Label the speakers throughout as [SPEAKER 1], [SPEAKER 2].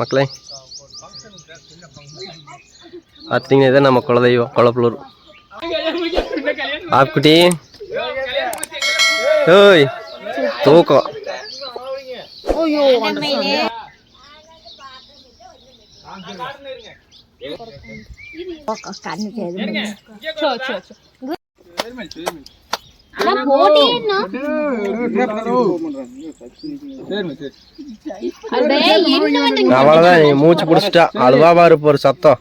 [SPEAKER 1] மக்களே பார்த்தீங்கன்னா இதான் நம்ம குலதெய்வம் கொளப்பலூர். ஆப்குட்டி ஓய் தூக்கம். அவ்வளவுதான், நீ மூச்சு பிடிச்சிட்டா அழுவா பாரு ஒரு சத்தம்.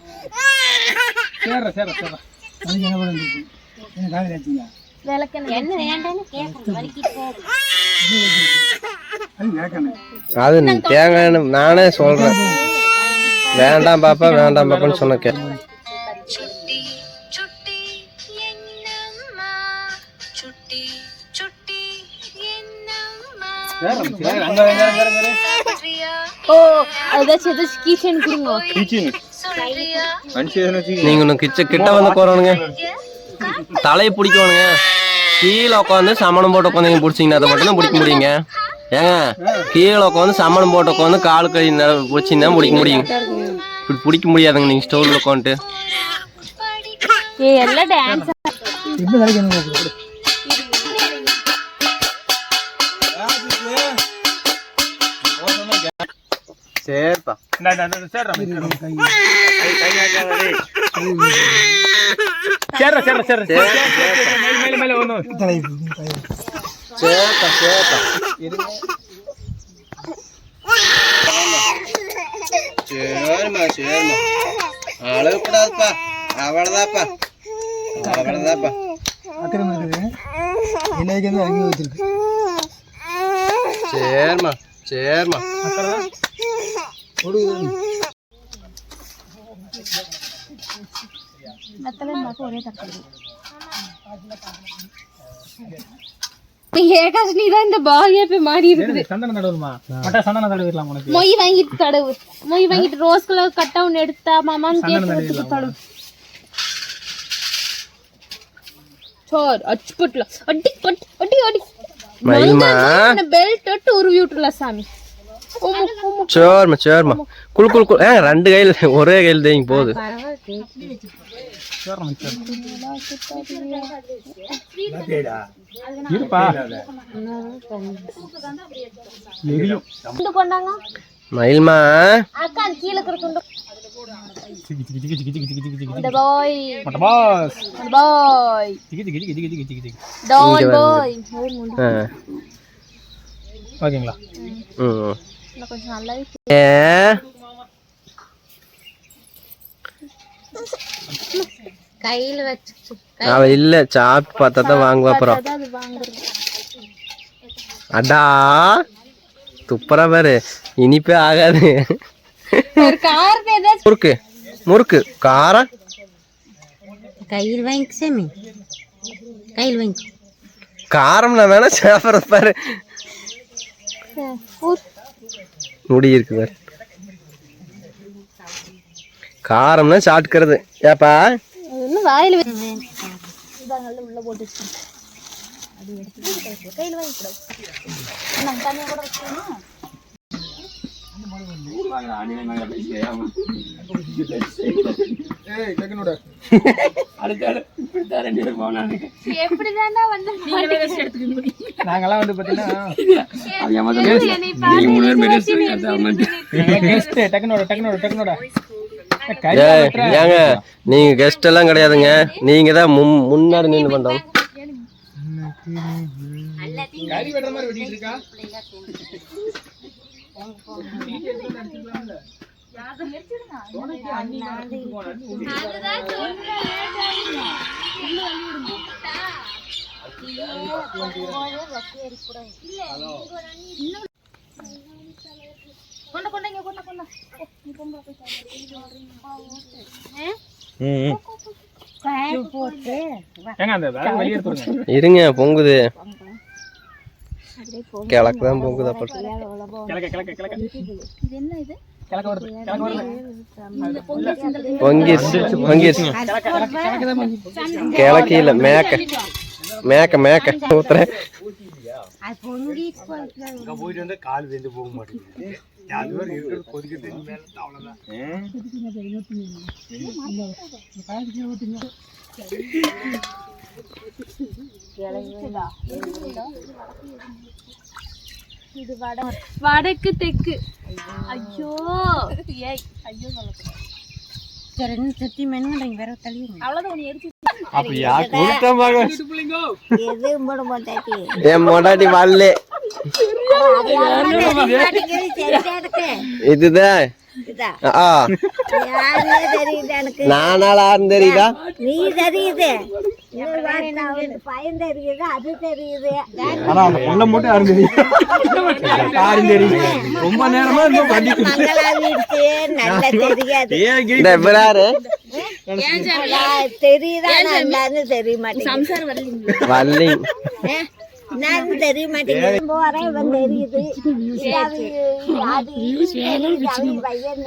[SPEAKER 1] அது தேங்காய் நானே சொல்றேன், வேண்டாம் பாப்பா வேண்டாம் பாப்பான்னு சொன்னேன். நீங்க ஒண்ணு கிட்ட வந்து போறானுங்க, தலையை பிடிக்கணுங்க. கீழே உட்காந்து சமணம் போட்டு உட்காந்து பிடிச்சிங்கன்னா அதை மட்டும் தான் பிடிக்க முடியுங்க. ஏங்க கீழே உட்காந்து சமணம் போட்டு உட்காந்து காலு கை பிடிச்சிங்கன்னா பிடிக்க முடியுங்க. இப்படி பிடிக்க முடியாதுங்க நீங்க ஸ்டோர்ல உட்காந்துட்டு. சரிப்பா சரிம்மா சரிம்மா, அழகக்கூடாதுப்பா, அவ்வளவுதாப்பா அவ்வளவுதாப்பா. சரிம்மா சரிம்மா
[SPEAKER 2] இந்த பாகியா போய் மாறி இருக்குது. மொய் வாங்கிட்டு தடவு, மொய் வாங்கிட்டு ரோஸ் கலர் கட் டவுன் எடுத்தா மாமான்னு கேட்டு தடவு. சோர் அச்சுப்பட்டுல அடி பட்டு அடி அடி பெல்ட் தொட்டு உருவி விட்டுல சாமி.
[SPEAKER 1] சரிம்மா சரிம்மா குளு குளு குளு. ரெண்டு கையில் ஒரே கையில் தேங்க போகுது. மயில்மா
[SPEAKER 2] கீழே கையில வச்சு
[SPEAKER 1] அவ இல்ல சாப்பிட்டு பார்த்தா தான் வாங்குவா. அப்புறம் அடா துப்புரா பாரு, இனிப்பே ஆகாது. முறுக்கு முறுக்கு காரம்
[SPEAKER 2] கையில் வாங்கி சாமி, கையில் வாங்கி
[SPEAKER 1] காரம் நான் வேணா சாப்பிட்றது பாரு. முடி இருக்கு பாரு, காரம்னா சாப்பிட்டுக்கிறது. ஏப்பா
[SPEAKER 2] வாயில உள்ள போட்டு கையில் வாங்கிக்கூடாது.
[SPEAKER 1] நாங்கெல்லாம் வந்து பாத்தீங்கன்னா நீங்க கெஸ்ட் எல்லாம் கிடையாதுங்க, நீங்க தான் முன்னாடி நின்று பண்றோம். இருங்க பொங்குது, கிழக்கு தான் பொங்குது. பொங்கிருச்சு பொங்கிருச்சு, கிழக்கு இல்ல மேக்க மேக்க மேக்க ஊத்துறேன்.
[SPEAKER 3] போயிட்டு வந்தா கால் வெந்து போக மாட்டேங்குது. அது வரை இருக்கிறது கொதிக்கிட்டு மேல அவ்வளவுதான்.
[SPEAKER 2] இது வடக்கு தெற்கு. ஐயோ ஏய் ஐயோ சொல்லக்கூடாது.
[SPEAKER 1] என் மொண்டாட்டி வரல. இதுதான் நானால ஆறு தெரியுதா?
[SPEAKER 4] நீ தெரியுது பையன் தெரியுது, அது தெரியுது.
[SPEAKER 3] ஆனா அந்த பொண்ணை மட்டும் யாரும் தெரியும். யாரும் தெரியும். ரொம்ப நேரமா
[SPEAKER 4] மங்களாவிடுச்சு, நல்லா தெரியாது.
[SPEAKER 1] இந்த இவராரு
[SPEAKER 4] தெரியுதா? என்னன்னு தெரிய மாட்டேங்குது.
[SPEAKER 1] வள்ளி
[SPEAKER 4] நான் தெரிய மாட்டேங்குது. போறேன் இவன் தெரியுது. பையன்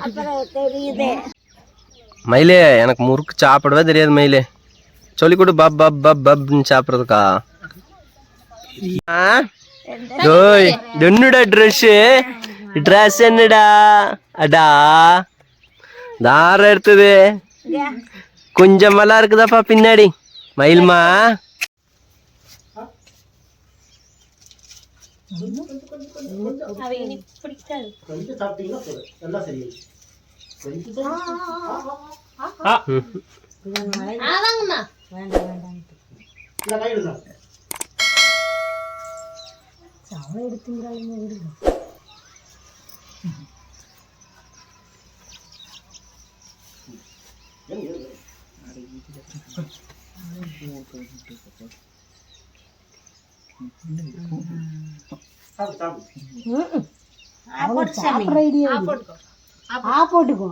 [SPEAKER 4] அப்புறம் தெரியுது.
[SPEAKER 1] மயிலே எனக்கு முறுக்கு சாப்பிடவே தெரியாது மயிலே. சொல்லி கொடு பப் பப் பப் பப்னு சாப்பிட்றதுக்கா. டோய் என்னடா ட்ரெஸ்ஸு? ட்ரெஸ் என்னடா? அடா தார எடுத்தது கொஞ்சமெல்லாம் இருக்குதாப்பா பின்னாடி. மயில்மா
[SPEAKER 4] போட்டுக்கோ.